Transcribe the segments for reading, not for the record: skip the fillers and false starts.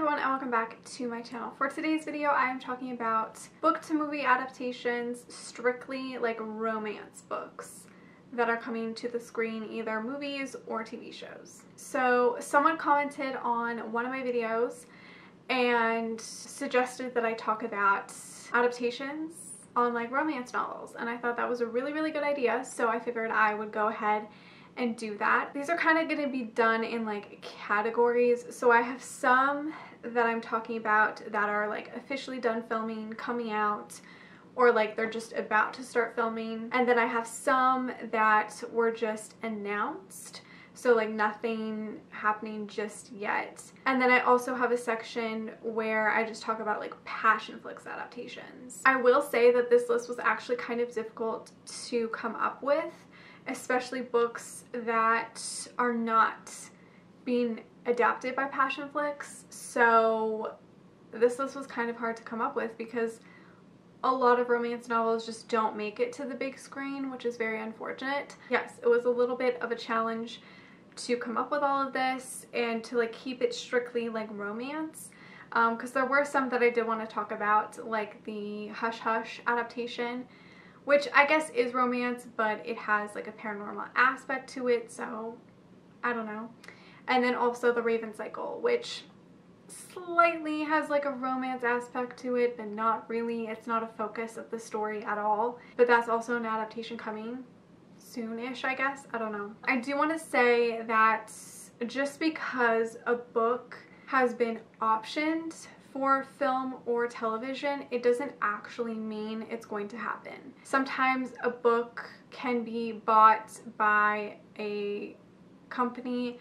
everyone and welcome back to my channel. For today's video I am talking about book to movie adaptations, strictly like romance books that are coming to the screen, either movies or TV shows. So someone commented on one of my videos and suggested that I talk about adaptations on like romance novels, and I thought that was a really good idea, so I figured I would go ahead and do that. These are kind of going to be done in like categories. So I have some that I'm talking about that are like officially done filming, coming out, or like they're just about to start filming. And then I have some that were just announced, so like nothing happening just yet. And then I also have a section where I just talk about like passion flicks adaptations. I will say that this list was actually kind of difficult to come up with, especially books that are not being adapted by passion flicks. So this list was kind of hard to come up with because a lot of romance novels just don't make it to the big screen, which is very unfortunate. Yes, it was a little bit of a challenge to come up with all of this and to like keep it strictly like romance, because there were some that I did want to talk about, like the Hush Hush adaptation, which I guess is romance, but it has like a paranormal aspect to it, so I don't know. And then also the Raven Cycle, which slightly has like a romance aspect to it, but not really. It's not a focus of the story at all, but that's also an adaptation coming soon-ish, I guess. I don't know. I do want to say that just because a book has been optioned for film or television, it doesn't actually mean it's going to happen. Sometimes a book can be bought by a company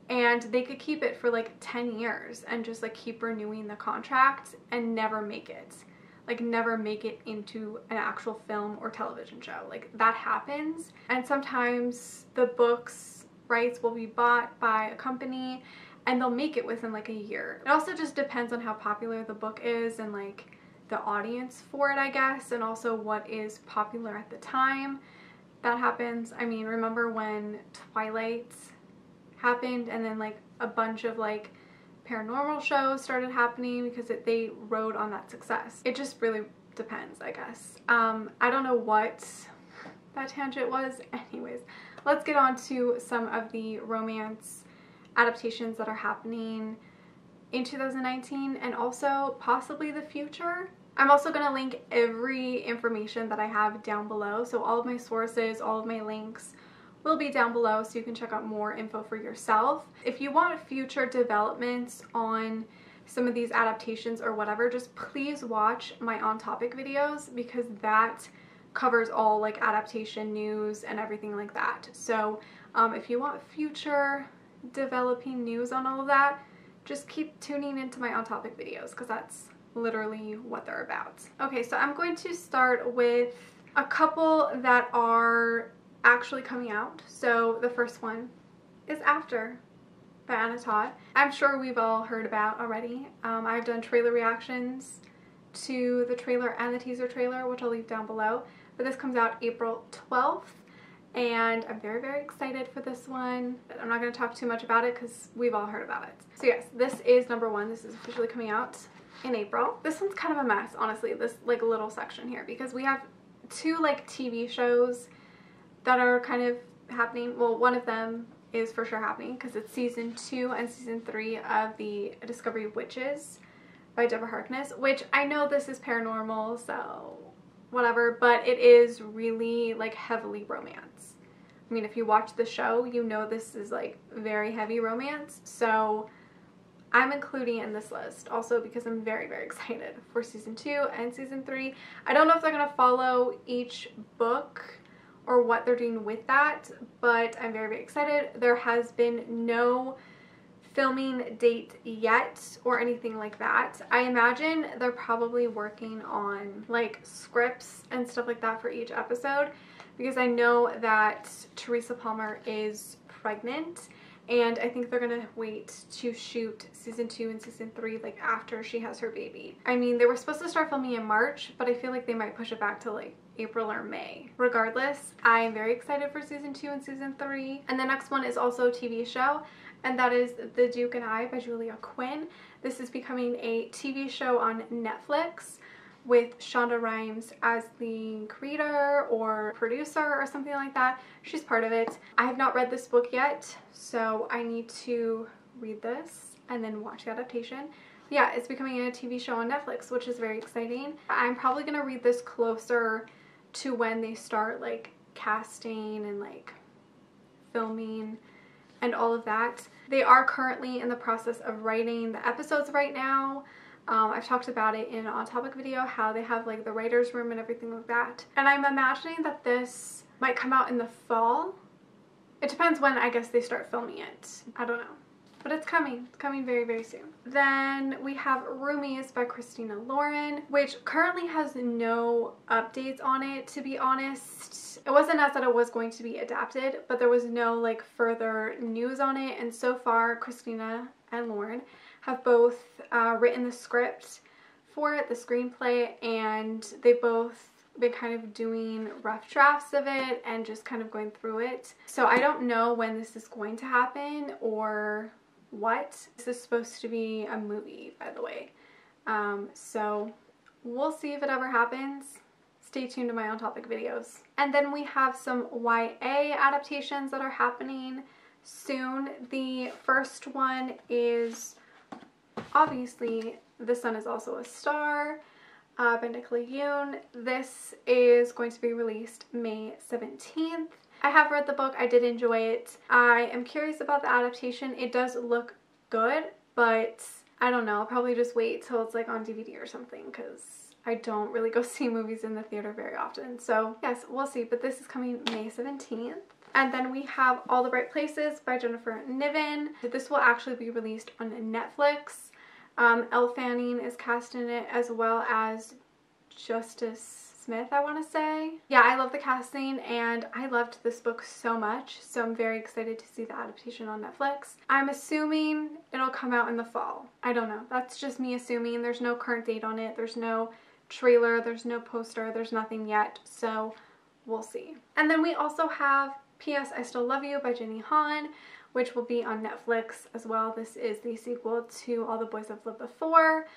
and they could keep it for like 10 years and just like keep renewing the contract and never make it. Like never make it into an actual film or television show. Like that happens. And sometimes the book's rights will be bought by a company and they'll make it within like a year. It also just depends on how popular the book is and like the audience for it, I guess, and also what is popular at the time. That happens. I mean, remember when Twilight happened and then like a bunch of like paranormal shows started happening because they rode on that success. It just really depends, I guess. I don't know what that tangent was. Anyways, let's get on to some of the romance adaptations that are happening in 2019 and also possibly the future. I'm also going to link every information that I have down below, so all of my sources, all of my links will be down below so you can check out more info for yourself. If you want future developments on some of these adaptations or whatever, just please watch my on topic videos because that covers all like adaptation news and everything like that. So if you want future developing news on all of that, just keep tuning into my on topic videos because that's literally what they're about. Okay, so I'm going to start with a couple that are actually coming out. So the first one is After by Anna Todd. I'm sure we've all heard about already. I've done trailer reactions to the trailer and the teaser trailer, which I'll leave down below, but this comes out April 12th. And I'm very excited for this one. I'm not going to talk too much about it because we've all heard about it. So yes, this is number one. This is officially coming out in April. This one's kind of a mess, honestly, this like little section here, because we have two like TV shows that are kind of happening. Well, one of them is for sure happening because it's season 2 and season 3 of the Discovery Witches by Deborah Harkness, which I know this is paranormal, so whatever, but it is really like heavily romance. I mean, if you watch the show, you know this is like very heavy romance, so I'm including it in this list also because I'm very excited for season 2 and season 3. I don't know if they're gonna follow each book or what they're doing with that, but I'm very excited. There has been no filming date yet or anything like that. I imagine they're probably working on like scripts and stuff like that for each episode because I know that Teresa Palmer is pregnant and I think they're gonna wait to shoot season 2 and season 3 like after she has her baby. I mean, they were supposed to start filming in March, but I feel like they might push it back to like April or May. Regardless, I am very excited for season 2 and season 3. And the next one is also a TV show, and that is The Duke and I by Julia Quinn. This is becoming a TV show on Netflix with Shonda Rhimes as the creator or producer or something like that. She's part of it. I have not read this book yet, so I need to read this and then watch the adaptation. Yeah, it's becoming a TV show on Netflix, which is very exciting. I'm probably gonna read this closer to when they start like casting and like filming and all of that. They are currently in the process of writing the episodes right now. I've talked about it in an On Topic video, how they have like the writer's room and everything like that. And I'm imagining that this might come out in the fall. It depends when, I guess, they start filming it. I don't know. But it's coming. It's coming very, very soon. Then we have Roomies by Christina Lauren, which currently has no updates on it, to be honest. It wasn't as that it was going to be adapted, but there was no like further news on it. And so far, Christina and Lauren have both written the script for it, the screenplay, and they've both been kind of doing rough drafts of it and just kind of going through it. So I don't know when this is going to happen or what. This is supposed to be a movie, by the way. So we'll see if it ever happens. Stay tuned to my On Topic videos. And then we have some YA adaptations that are happening soon. The first one is obviously The Sun Is Also a Star by Nicola Yoon. This is going to be released May 17th. I have read the book. I did enjoy it. I am curious about the adaptation. It does look good, but I don't know. I'll probably just wait till it's like on DVD or something because I don't really go see movies in the theater very often. So yes, we'll see. But this is coming May 17th. And then we have All the Right Places by Jennifer Niven. This will actually be released on Netflix. Elle Fanning is cast in it, as well as Justice Smith, I want to say. Yeah, I love the casting and I loved this book so much, so I'm very excited to see the adaptation on Netflix. I'm assuming it'll come out in the fall. I don't know. That's just me assuming. There's no current date on it. There's no trailer. There's no poster. There's nothing yet, so we'll see. And then we also have P.S. I Still Love You by Jenny Han, which will be on Netflix as well. This is the sequel to All the Boys I've Loved Before,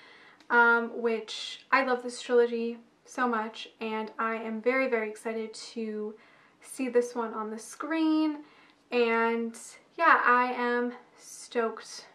which I love this trilogy so much, and I am very, very excited to see this one on the screen. And yeah, I am stoked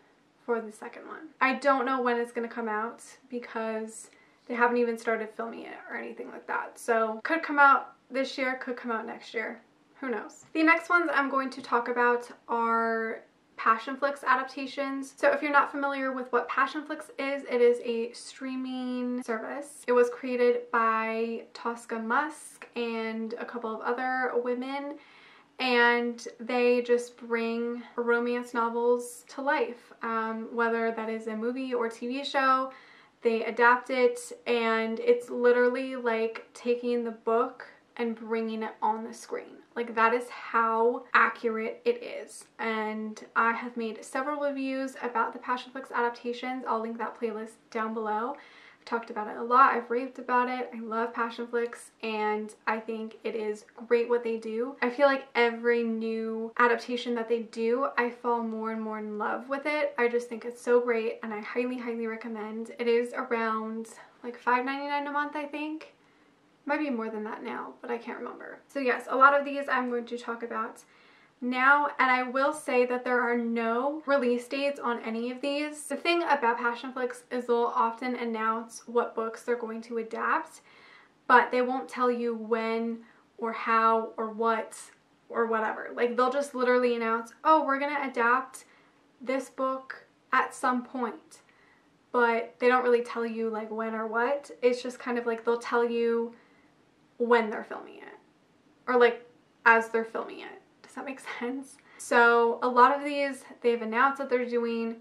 for the second one. I don't know when it's going to come out because they haven't even started filming it or anything like that. So could come out this year, could come out next year. Who knows? The next ones I'm going to talk about are Passionflix adaptations. So if you're not familiar with what Passionflix is, it is a streaming service. It was created by Tosca Musk and a couple of other women, and they just bring romance novels to life. Whether that is a movie or TV show, they adapt it, and it's literally like taking the book and bringing it on the screen. Like, that is how accurate it is. And I have made several reviews about the Passionflix adaptations. I'll link that playlist down below. I've talked about it a lot. I've raved about it. I love Passionflix, and I think it is great what they do. I feel like every new adaptation that they do, I fall more and more in love with it. I just think it's so great, and I highly, highly recommend. It is around like $5.99 a month, I think. Might be more than that now, but I can't remember. So yes, a lot of these I'm going to talk about now, and I will say that there are no release dates on any of these. The thing about Passionflix is they'll often announce what books they're going to adapt, but they won't tell you when or how or what or whatever. Like, they'll just literally announce, oh, we're gonna adapt this book at some point, but they don't really tell you like when or what. It's just kind of like they'll tell you when they're filming it, or like as they're filming it. Does that make sense? So a lot of these they've announced that they're doing,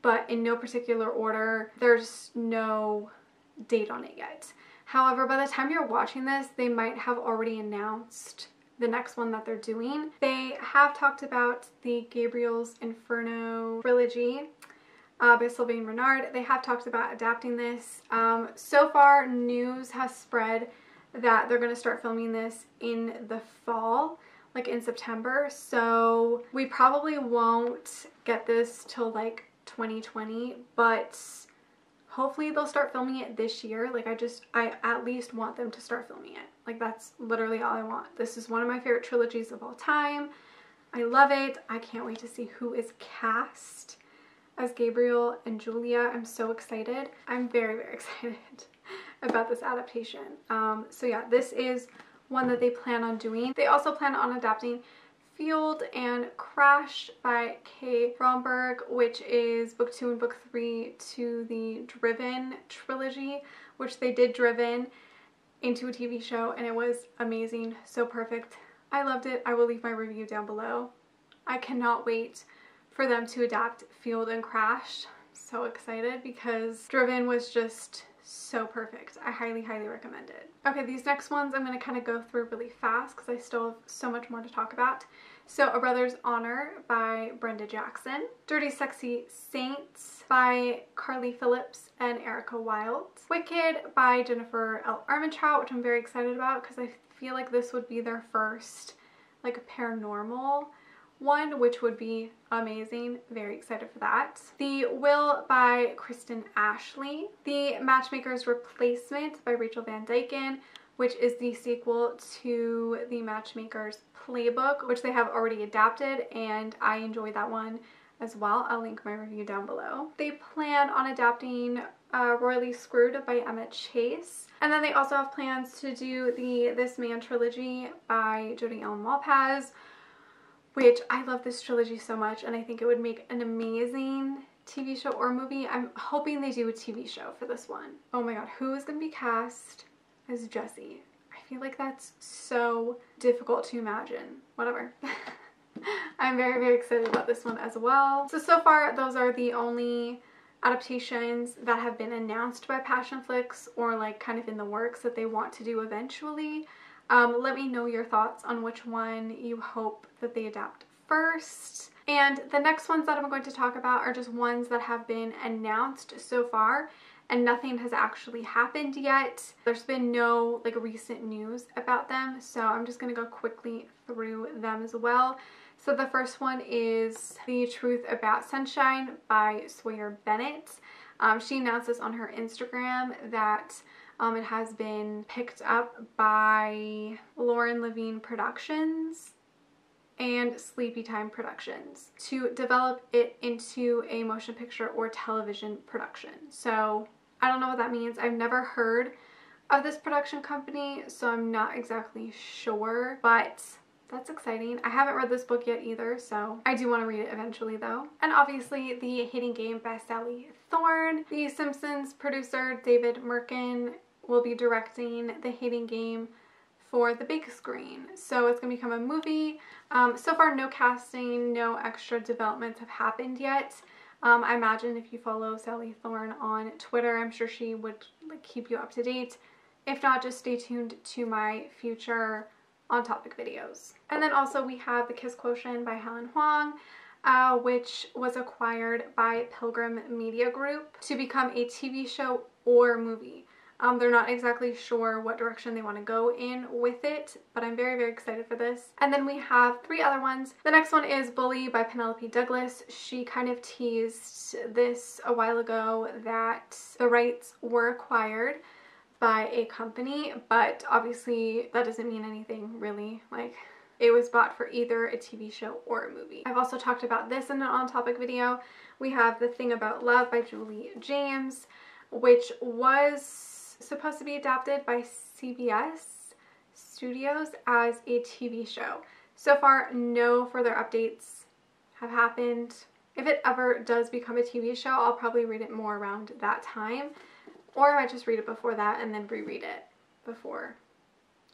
but in no particular order. There's no date on it yet. However, by the time you're watching this, they might have already announced the next one that they're doing. They have talked about the Gabriel's Inferno trilogy by Sylvain Renard. They have talked about adapting this. So far, news has spread that they're going to start filming this in the fall, like in September, so we probably won't get this till like 2020, but hopefully they'll start filming it this year. Like I at least want them to start filming it. Like that's literally all I want. This is one of my favorite trilogies of all time. I love it. I can't wait to see who is cast as Gabriel and Julia. I'm so excited. I'm very, very excited about this adaptation. So yeah, this is one that they plan on doing. They also plan on adapting Fueled and Crash by Kay Romberg, which is book 2 and book 3 to the Driven trilogy, which they did Driven into a TV show, and it was amazing, so perfect. I loved it. I will leave my review down below. I cannot wait for them to adapt Fueled and Crash. So excited because Driven was just so perfect. I highly, highly recommend it. Okay, these next ones I'm going to kind of go through really fast because I still have so much more to talk about. So A Brother's Honor by Brenda Jackson. Dirty Sexy Saints by Carly Phillips and Erica Wilde. Wicked by Jennifer L. Armentrout, which I'm very excited about because I feel like this would be their first like paranormal one, which would be amazing. Very excited for that. The Will by Kristen Ashley. The Matchmaker's Replacement by Rachel Van Dyken, which is the sequel to the Matchmaker's Playbook, which they have already adapted, and I enjoyed that one as well. I'll link my review down below. They plan on adapting Royally Screwed by Emma Chase. And then they also have plans to do the This Man trilogy by Jodi Ellen Malpaz, which I love this trilogy so much, and I think it would make an amazing TV show or movie. I'm hoping they do a TV show for this one. Oh my god, who is going to be cast as Jessie? I feel like that's so difficult to imagine. Whatever. I'm very, very excited about this one as well. So far, those are the only adaptations that have been announced by Passionflix or like kind of in the works that they want to do eventually. Let me know your thoughts on which one you hope that they adapt first. And the next ones that I'm going to talk about are just ones that have been announced so far and nothing has actually happened yet. There's been no like recent news about them, so I'm just going to go quickly through them as well. So the first one is The Truth About Sunshine by Sawyer Bennett. She announced this on her Instagram that it has been picked up by Lauren Levine Productions and Sleepy Time Productions to develop it into a motion picture or television production. So I don't know what that means. I've never heard of this production company, so I'm not exactly sure, but that's exciting. I haven't read this book yet either, so I do want to read it eventually though. And obviously The Hating Game by Sally Thorne. The Simpsons producer David Merkin will be directing The Hating Game for the big screen. So it's going to become a movie. So far no casting, no extra developments have happened yet. I imagine if you follow Sally Thorne on Twitter, I'm sure she would like keep you up to date. If not, just stay tuned to my future on-topic videos. And then also we have The Kiss Quotient by Helen Huang, which was acquired by Pilgrim Media Group to become a TV show or movie. They're not exactly sure what direction they want to go in with it, but I'm very, very excited for this. And then we have 3 other ones. The next one is Bully by Penelope Douglas. She kind of teased this a while ago that the rights were acquired by a company, but obviously that doesn't mean anything really. Like, it was bought for either a TV show or a movie. I've also talked about this in an on-topic video. We have The Thing About Love by Julie James, which was supposed to be adapted by CBS Studios as a TV show. So far, no further updates have happened. If it ever does become a TV show, I'll probably read it more around that time, or I might just read it before that and then reread it before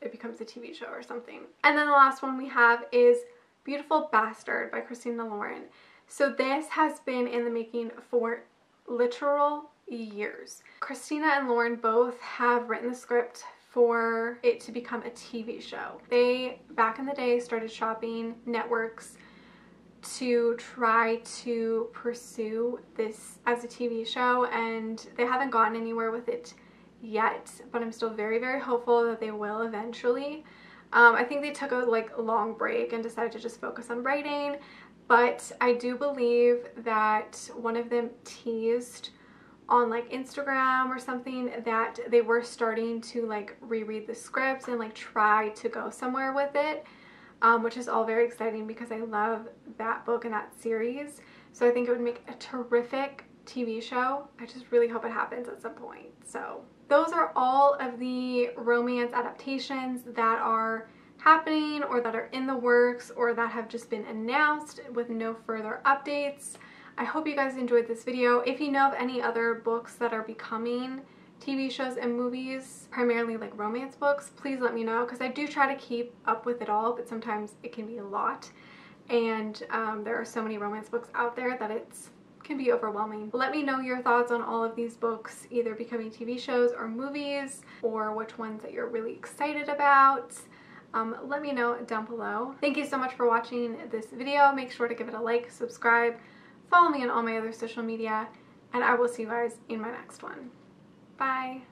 it becomes a TV show or something. And then the last one we have is Beautiful Bastard by Christina Lauren. So this has been in the making for literal years. Christina and Lauren both have written the script for it to become a TV show. They, back in the day, started shopping networks to try to pursue this as a TV show, and they haven't gotten anywhere with it yet, but I'm still very, very hopeful that they will eventually. I think they took a long break and decided to just focus on writing, but I do believe that one of them teased on Instagram or something that they were starting to reread the script and try to go somewhere with it, which is all very exciting because I love that book and that series. So I think it would make a terrific TV show. I just really hope it happens at some point. So those are all of the romance adaptations that are happening or that are in the works or that have just been announced with no further updates. I hope you guys enjoyed this video. If you know of any other books that are becoming TV shows and movies, primarily romance books, please let me know, because I do try to keep up with it all, but sometimes it can be a lot. And there are so many romance books out there that it can be overwhelming. Let me know your thoughts on all of these books, either becoming TV shows or movies, or which ones that you're really excited about. Let me know down below. Thank you so much for watching this video. Make sure to give it a like, subscribe, follow me on all my other social media, and I will see you guys in my next one. Bye!